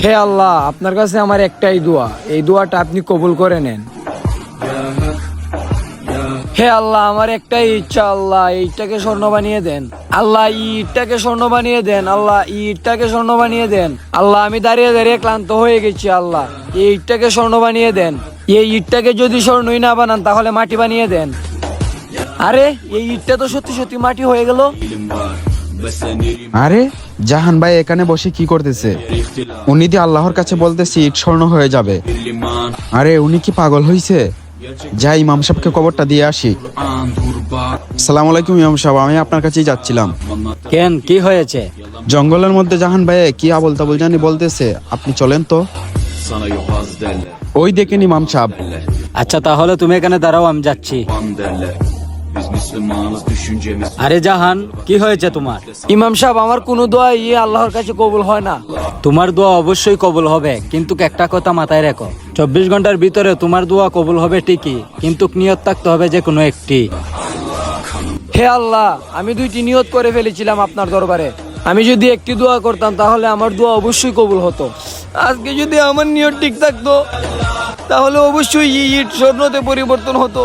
হে আল্লাহ, আপনার কাছে আমার একটাই দোয়া, এই দোয়াটা আপনি কবুল করে নেন। হে আল্লাহ, আমার একটাই ইচ্ছা, আল্লাহ ইটটাকে স্বর্ণ বানিয়ে দেন। আল্লাহ ইটটাকে স্বর্ণ বানিয়ে দেন। আল্লাহ ইটটাকে স্বর্ণ বানিয়ে দেন। আল্লাহ আমি দাঁড়িয়ে দাঁড়িয়ে ক্লান্ত হয়ে গেছি। আল্লাহ এই ইটটাকে স্বর্ণ বানিয়ে দেন। এই ইটটাকে যদি স্বর্ণই না বানান তাহলে মাটি বানিয়ে দেন। আরে এই ইটটা তো সত্যি সত্যি মাটি হয়ে গেল। আরে জাহান ভাই এখানে বসে কি করতেছে? উনি দিয়ে আল্লাহর কাছে বলতেছে ইট স্বর্ণ হয়ে যাবে। আরে উনি কি পাগল হইছে? যাই ইমাম সাহেবকে খবরটা দিয়ে আসি। আসসালামু আলাইকুম ইমাম সাহেব, আমি আপনার কাছেই যাচ্ছিলাম। কেন, কি হয়েছে? জঙ্গলের মধ্যে জাহান ভাই কি আবল তাবল জানি বলতেছে, আপনি চলেন তো। ওই দেখেন ইমাম সাহেব। আচ্ছা তাহলে তুমি এখানে দাঁড়াও, আমি যাচ্ছি। আরে জাহান, কি হয়েছে তোমার? ইমাম সাহেব, আমার কোনো দোয়া আল্লাহর কাছে কবুল হয় না। তোমার দোয়া অবশ্যই কবুল হবে, কিন্তু একটা কথা মাথায় রেখো, 24 ঘন্টার ভিতরে তোমার দোয়া কবুল হবে ঠিকই, কিন্তু নিয়ত থাকতে হবে যে কোনো একটি। হে আল্লাহ, আমি 2টি নিয়ত করে ফেলেছিলাম আপনার দরবারে। আমি যদি একটি দোয়া করতাম তাহলে আমার দোয়া অবশ্যই কবুল হতো। আজকে যদি আমার নিয়ত ঠিক থাকতো তাহলে অবশ্যই ইট স্বর্ণতে পরিবর্তন হতো।